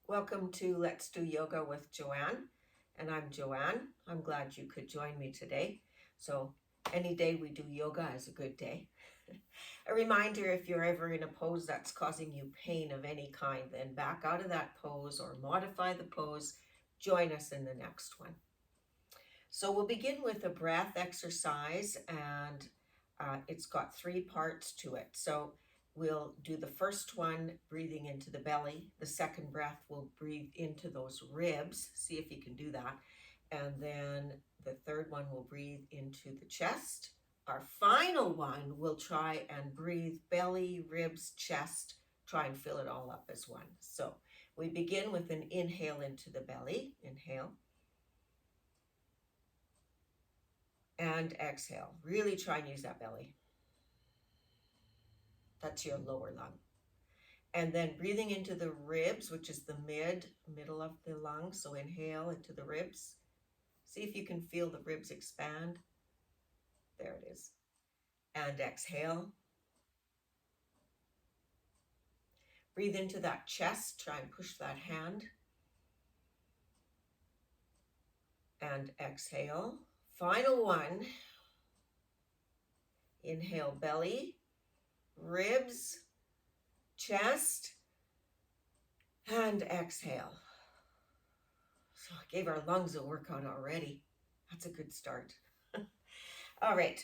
Welcome to Let's Do Yoga with Joanne, and I'm Joanne. I'm glad you could join me today. So any day we do yoga is a good day. A reminder, if you're ever in a pose that's causing you pain of any kind, then back out of that pose or modify the pose. Join us in the next one. So we'll begin with a breath exercise, and it's got 3 parts to it. So we'll do the first one, breathing into the belly. The second breath, we'll breathe into those ribs. See if you can do that. And then the third one, we'll breathe into the chest. Our final one, we'll try and breathe belly, ribs, chest, try and fill it all up as one. So we begin with an inhale into the belly. Inhale. And exhale. Really try and use that belly. That's your lower lung. And then breathing into the ribs, which is the middle of the lung. So inhale into the ribs. See if you can feel the ribs expand. There it is. And exhale. Breathe into that chest. Try and push that hand. And exhale. Final one. Inhale, belly, ribs, chest, and exhale. So I gave our lungs a workout already. That's a good start. All right.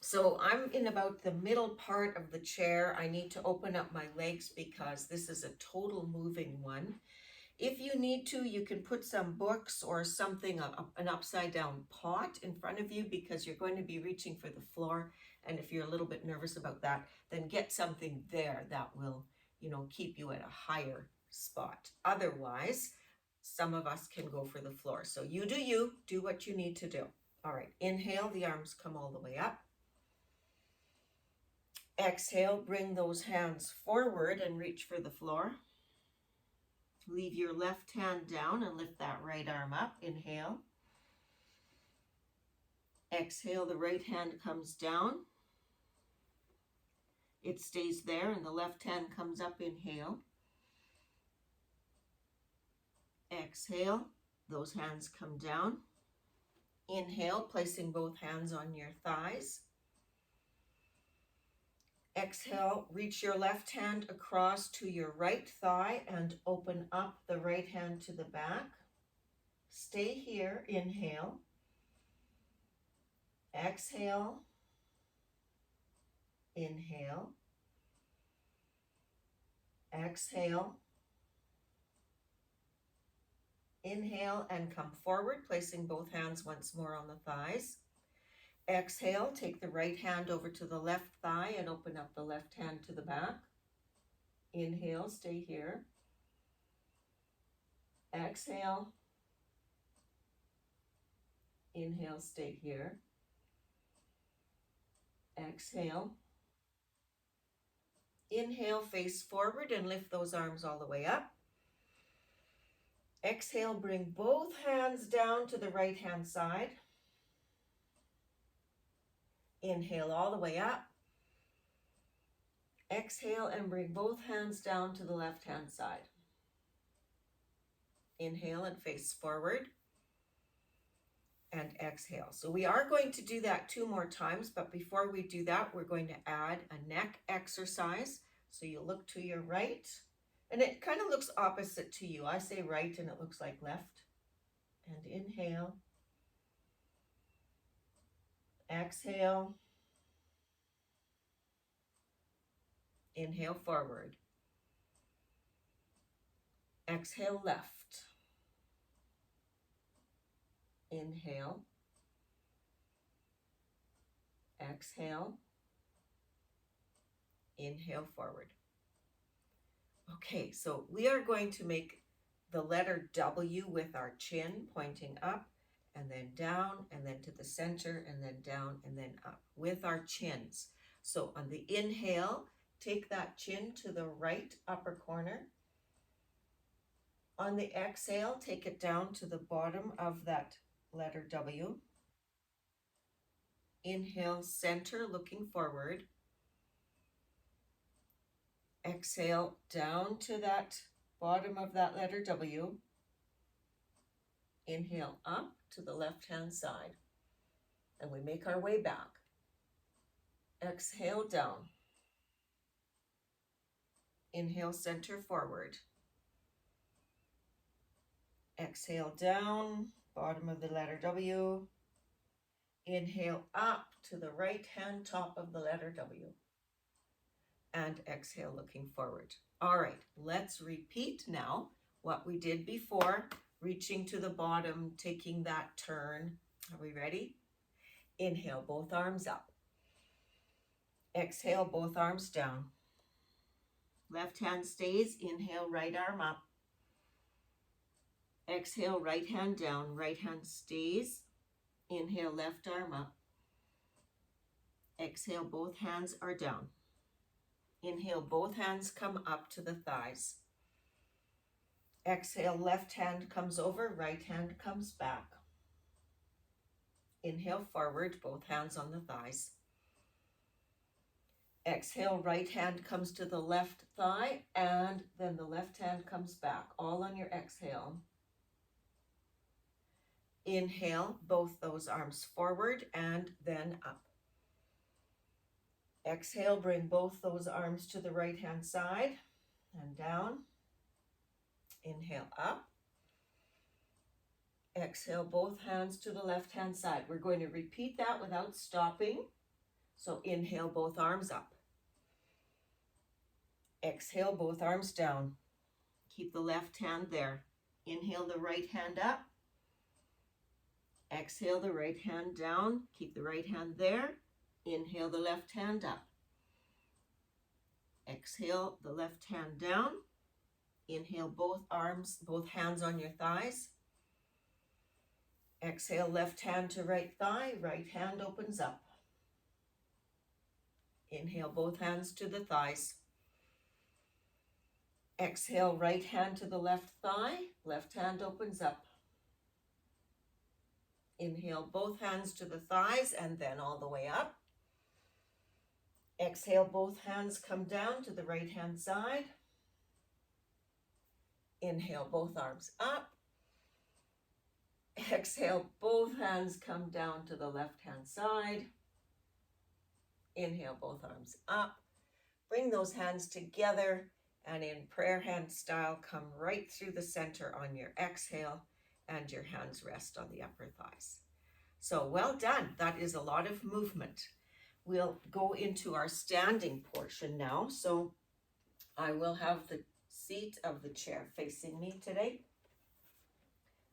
So I'm in about the middle part of the chair. I need to open up my legs because this is a total moving one. If you need to, you can put some books or something, an upside down pot in front of you because you're going to be reaching for the floor. And if you're a little bit nervous about that, then get something there that will, keep you at a higher spot. Otherwise, some of us can go for the floor. So you, do what you need to do. All right, inhale, the arms come all the way up. Exhale, bring those hands forward and reach for the floor. Leave your left hand down and lift that right arm up. Inhale. Exhale, the right hand comes down. It stays there and the left hand comes up. Inhale. Exhale, those hands come down. Inhale, placing both hands on your thighs. Exhale, reach your left hand across to your right thigh and open up the right hand to the back. Stay here. Inhale. Exhale. Inhale. Exhale. Inhale and come forward, placing both hands once more on the thighs. Exhale, take the right hand over to the left thigh and open up the left hand to the back. Inhale, stay here. Exhale. Inhale, stay here. Exhale. Inhale, face forward and lift those arms all the way up. Exhale, bring both hands down to the right hand side. Inhale all the way up. Exhale and bring both hands down to the left hand side. Inhale and face forward. And exhale. So we are going to do that 2 more times, but before we do that, we're going to add a neck exercise. So you look to your right, and it kind of looks opposite to you. I say right, and it looks like left. And inhale. Exhale. Inhale forward. Exhale left. Inhale. Exhale. Inhale forward. Okay, so we are going to make the letter W with our chin pointing up and then down and then to the center and then down and then up with our chins. So on the inhale, take that chin to the right upper corner. On the exhale, take it down to the bottom of that letter W. Inhale, center, looking forward. Exhale, down to that bottom of that letter W. Inhale up to the left-hand side. And we make our way back. Exhale down. Inhale, center forward. Exhale down, bottom of the letter W. Inhale up to the right hand top of the letter W. And exhale, looking forward. All right, let's repeat now what we did before, reaching to the bottom, taking that turn. Are we ready? Inhale, both arms up. Exhale, both arms down. Left hand stays. Inhale, right arm up. Exhale, right hand down. Right hand stays. Inhale, left arm up. Exhale, both hands are down. Inhale, both hands come up to the thighs. Exhale, left hand comes over, right hand comes back. Inhale, forward, both hands on the thighs. Exhale, right hand comes to the left thigh, and then the left hand comes back, all on your exhale. Inhale, both those arms forward and then up. Exhale, bring both those arms to the right-hand side and down. Inhale, up. Exhale, both hands to the left-hand side. We're going to repeat that without stopping. So inhale, both arms up. Exhale, both arms down. Keep the left hand there. Inhale, the right hand up. Exhale, the right hand down. Keep the right hand there. Inhale, the left hand up. Exhale, the left hand down. Inhale, both hands on your thighs. Exhale, left hand to right thigh. Right hand opens up. Inhale, both hands to the thighs. Exhale, right hand to the left thigh. Left hand opens up. Inhale, both hands to the thighs and then all the way up. Exhale, both hands come down to the right hand side. Inhale, both arms up. Exhale, both hands come down to the left hand side. Inhale, both arms up. Bring those hands together and in prayer hand style, come right through the center on your exhale and your hands rest on the upper thighs. So well done. That is a lot of movement. We'll go into our standing portion now. So I will have the seat of the chair facing me today.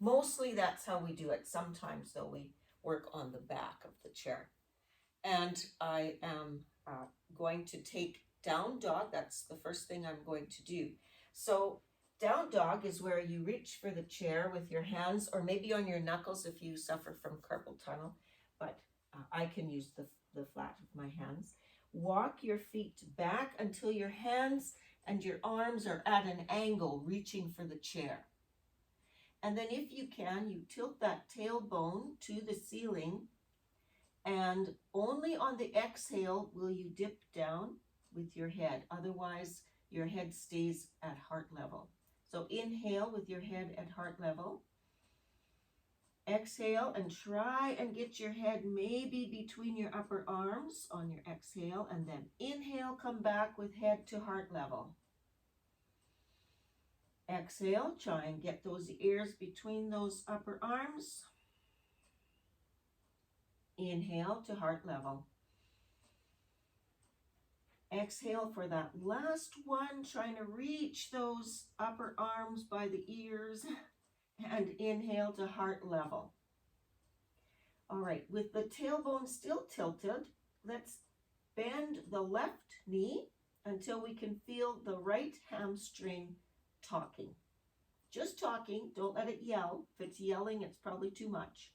Mostly that's how we do it. Sometimes though we work on the back of the chair. And I am going to take down dog. That's the first thing I'm going to do. So down dog is where you reach for the chair with your hands or maybe on your knuckles if you suffer from carpal tunnel, but I can use the flat of my hands. Walk your feet back until your hands and your arms are at an angle reaching for the chair. And then if you can, you tilt that tailbone to the ceiling and only on the exhale will you dip down with your head. Otherwise, your head stays at heart level. So inhale with your head at heart level. Exhale and try and get your head maybe between your upper arms on your exhale. And then inhale, come back with head to heart level. Exhale, try and get those ears between those upper arms. Inhale to heart level. Exhale for that last one, trying to reach those upper arms by the ears. And inhale to heart level. All right, with the tailbone still tilted, let's bend the left knee until we can feel the right hamstring talking. Just talking, don't let it yell. If it's yelling, it's probably too much.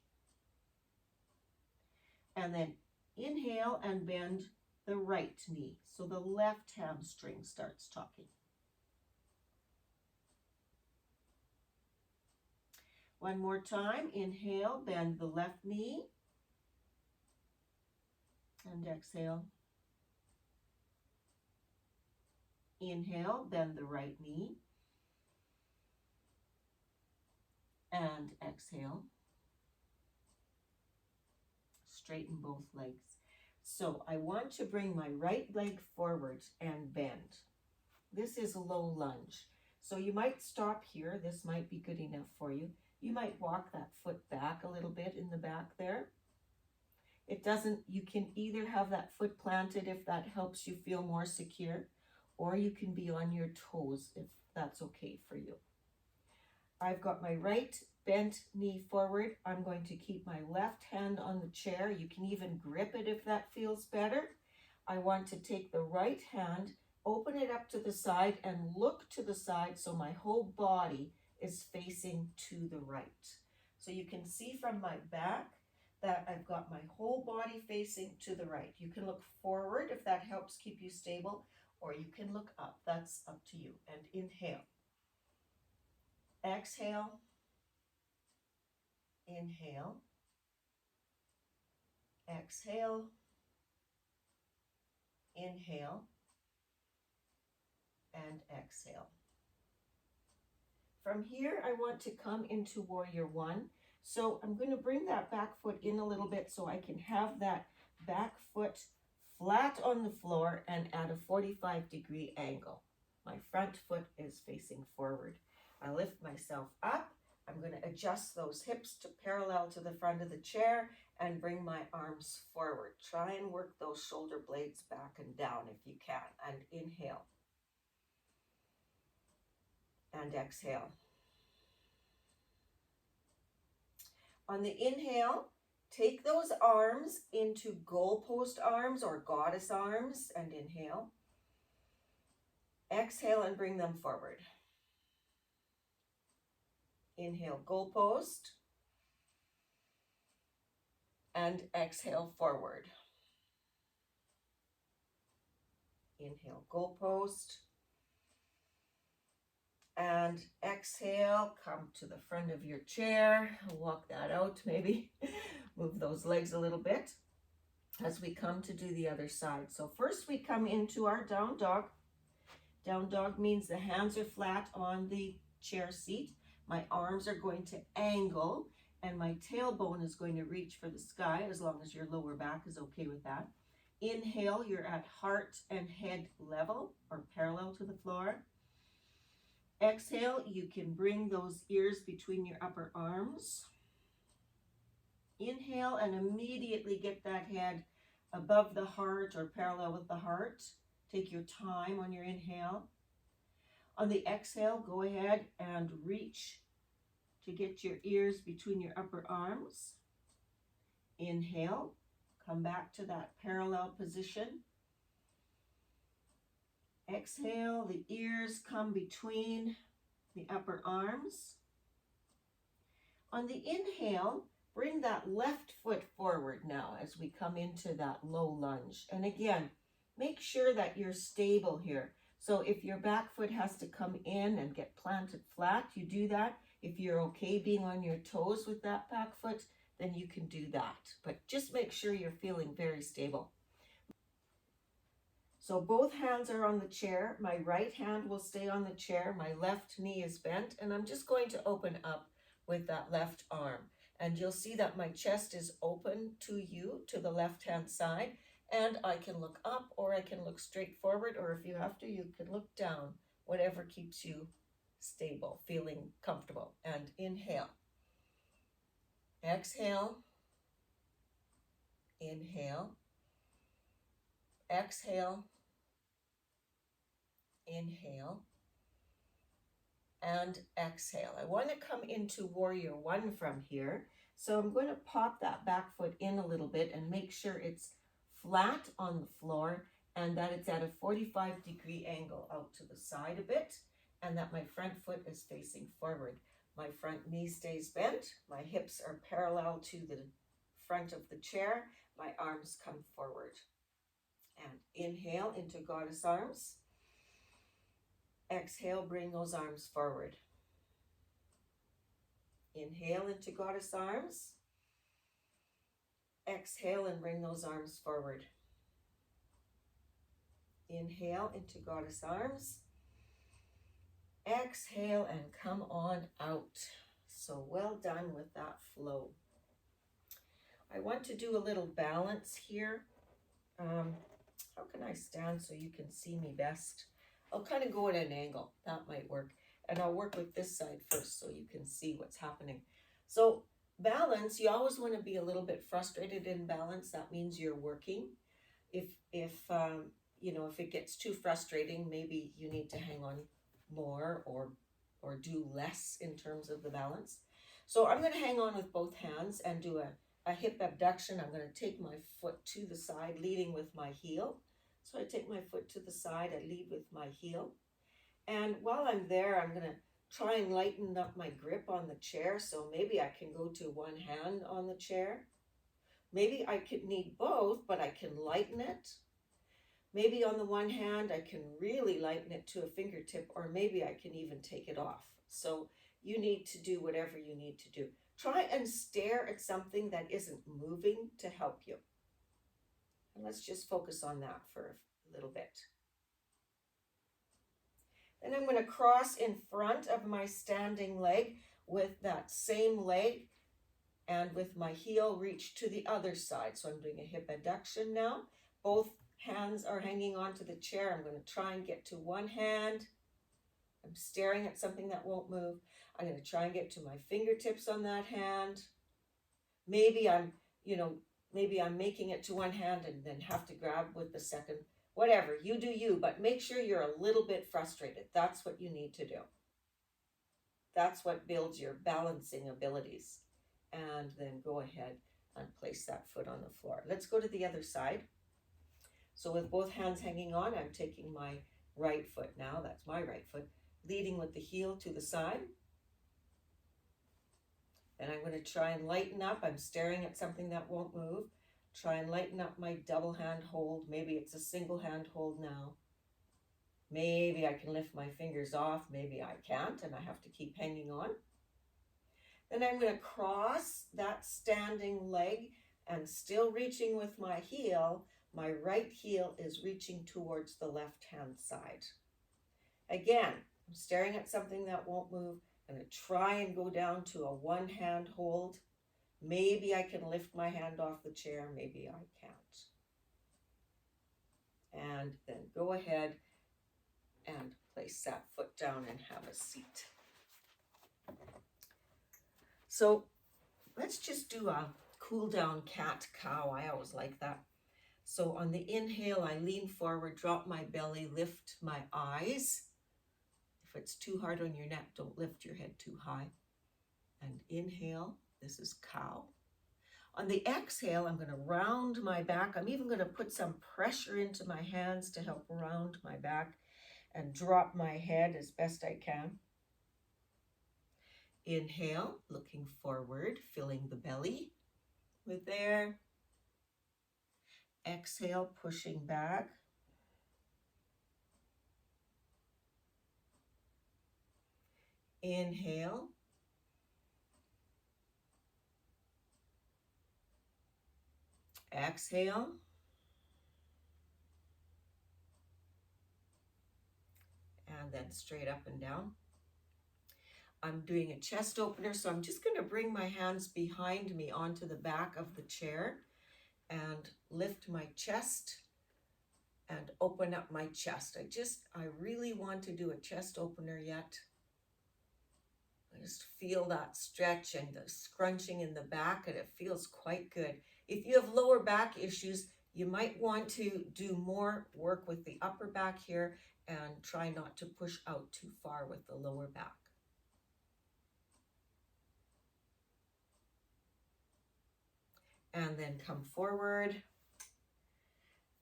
And then inhale and bend the right knee. So the left hamstring starts talking. One more time, inhale, bend the left knee. And exhale. Inhale, bend the right knee. and exhale. Straighten both legs. So I want to bring my right leg forward and bend. This is a low lunge. So you might stop here. This might be good enough for you. You might walk that foot back a little bit in the back there. It doesn't, you can either have that foot planted if that helps you feel more secure, or you can be on your toes if that's okay for you. I've got my right bent knee forward. I'm going to keep my left hand on the chair. You can even grip it if that feels better. I want to take the right hand, open it up to the side, and look to the side so my whole body is facing to the right. So you can see from my back that I've got my whole body facing to the right. You can look forward if that helps keep you stable, or you can look up. That's up to you. And inhale. Exhale. Inhale. Exhale. Inhale. And exhale. From here, I want to come into warrior one. So I'm going to bring that back foot in a little bit so I can have that back foot flat on the floor and at a 45-degree angle. My front foot is facing forward. I lift myself up. I'm going to adjust those hips to parallel to the front of the chair and bring my arms forward. Try and work those shoulder blades back and down if you can. And inhale. And exhale. On the inhale, take those arms into goalpost arms or goddess arms and inhale. Exhale and bring them forward. Inhale, goalpost. And exhale, forward. Inhale, goalpost. And exhale, come to the front of your chair. Walk that out maybe. Move those legs a little bit as we come to do the other side. So first we come into our down dog. Down dog means the hands are flat on the chair seat. My arms are going to angle and my tailbone is going to reach for the sky as long as your lower back is okay with that. Inhale, you're at heart and head level or parallel to the floor. Exhale, you can bring those ears between your upper arms. Inhale and immediately get that head above the heart or parallel with the heart. Take your time on your inhale. On the exhale, go ahead and reach to get your ears between your upper arms. Inhale, come back to that parallel position. Exhale, the ears come between the upper arms. On the inhale, bring that left foot forward now as we come into that low lunge. And again, make sure that you're stable here. So if your back foot has to come in and get planted flat, you do that. If you're okay being on your toes with that back foot, then you can do that. But just make sure you're feeling very stable. So both hands are on the chair. My right hand will stay on the chair. My left knee is bent, and I'm just going to open up with that left arm. And you'll see that my chest is open to you, to the left-hand side, and I can look up or I can look straight forward, or if you have to, you can look down, whatever keeps you stable, feeling comfortable. And inhale. Exhale. Inhale. Exhale. Inhale and exhale. I want to come into warrior one from here. So I'm going to pop that back foot in a little bit and make sure it's flat on the floor and that it's at a 45-degree angle out to the side a bit and that my front foot is facing forward. My front knee stays bent. My hips are parallel to the front of the chair. My arms come forward. And inhale into goddess arms. Exhale, bring those arms forward. Inhale into goddess arms. Exhale and bring those arms forward. Inhale into goddess arms. Exhale and come on out. So well done with that flow. I want to do a little balance here. How can I stand so you can see me best? I'll kind of go at an angle. That might work. And I'll work with this side first so you can see what's happening. So balance, you always want to be a little bit frustrated in balance. That means you're working. If you know, if it gets too frustrating, maybe you need to hang on more or do less in terms of the balance. So I'm going to hang on with both hands and do a hip abduction. I'm going to take my foot to the side, leading with my heel. So I take my foot to the side, I lead with my heel. And while I'm there, I'm going to try and lighten up my grip on the chair. So maybe I can go to one hand on the chair. Maybe I could need both, but I can lighten it. Maybe on the one hand, I can really lighten it to a fingertip, or maybe I can even take it off. So you need to do whatever you need to do. Try and stare at something that isn't moving to help you. And let's just focus on that for a little bit. Then I'm going to cross in front of my standing leg with that same leg, and with my heel reach to the other side. So I'm doing a hip abduction now. Both hands are hanging onto the chair. I'm going to try and get to one hand. I'm staring at something that won't move. I'm going to try and get to my fingertips on that hand. Maybe I'm making it to one hand and then have to grab with the second. Whatever, you do you, but make sure you're a little bit frustrated. That's what you need to do. That's what builds your balancing abilities. And then go ahead and place that foot on the floor. Let's go to the other side. So with both hands hanging on, I'm taking my right foot now. That's my right foot, leading with the heel to the side. And I'm going to try and lighten up. I'm staring at something that won't move. Try and lighten up my double hand hold. Maybe it's a single hand hold now. Maybe I can lift my fingers off. Maybe I can't, and I have to keep hanging on. Then I'm going to cross that standing leg and still reaching with my heel. My right heel is reaching towards the left hand side. Again, I'm staring at something that won't move. I'm going to try and go down to a one hand hold. Maybe I can lift my hand off the chair. Maybe I can't. And then go ahead and place that foot down and have a seat. So let's just do a cool down cat-cow. I always like that. So on the inhale, I lean forward, drop my belly, lift my eyes. If it's too hard on your neck, don't lift your head too high. And inhale, this is cow. On the exhale, I'm going to round my back. I'm even going to put some pressure into my hands to help round my back and drop my head as best I can. Inhale, looking forward, filling the belly with air. Exhale, pushing back. Inhale. Exhale. And then straight up and down. I'm doing a chest opener, so I'm just going to bring my hands behind me onto the back of the chair and lift my chest and open up my chest. I really want to do a chest opener yet. I just feel that stretch and the scrunching in the back, and it feels quite good. If you have lower back issues, you might want to do more work with the upper back here and try not to push out too far with the lower back. And then come forward.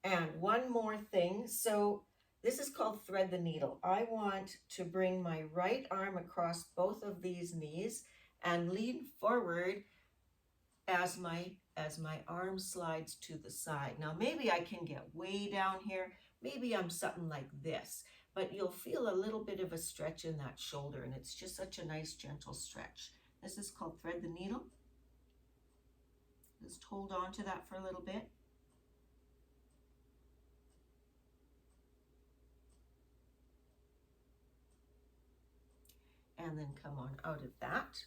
And one more thing. So this is called thread the needle. I want to bring my right arm across both of these knees and lean forward as my arm slides to the side. Now maybe I can get way down here. Maybe I'm something like this, but you'll feel a little bit of a stretch in that shoulder, and it's just such a nice gentle stretch. This is called thread the needle. Just hold on to that for a little bit. And then come on out of that.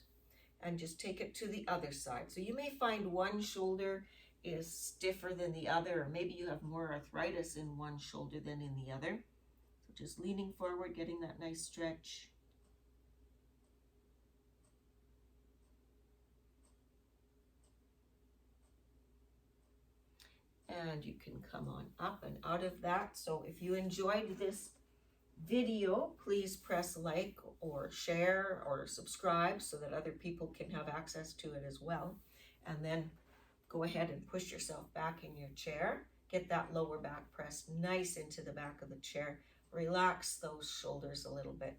and just take it to the other side. So you may find one shoulder is stiffer than the other, or maybe you have more arthritis in one shoulder than in the other. So just leaning forward, getting that nice stretch. And you can come on up and out of that. So if you enjoyed this video, please press like or share or subscribe so that other people can have access to it as well. And then go ahead and push yourself back in your chair. Get that lower back pressed nice into the back of the chair. Relax those shoulders a little bit.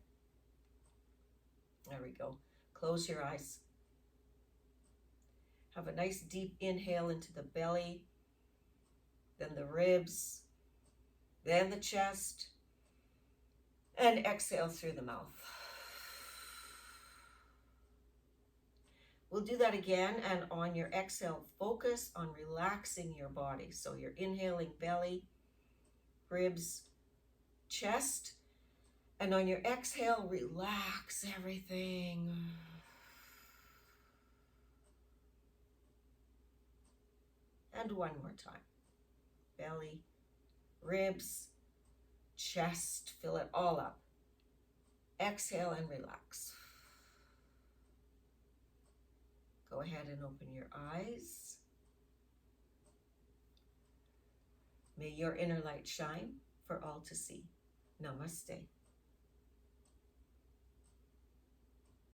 There we go. Close your eyes. Have a nice deep inhale into the belly, then the ribs, then the chest, and exhale through the mouth. We'll do that again, and on your exhale, focus on relaxing your body. So you're inhaling belly, ribs, chest, and on your exhale, relax everything. And one more time. Belly, ribs, chest, fill it all up. Exhale and relax. Go ahead and open your eyes. May your inner light shine for all to see. Namaste.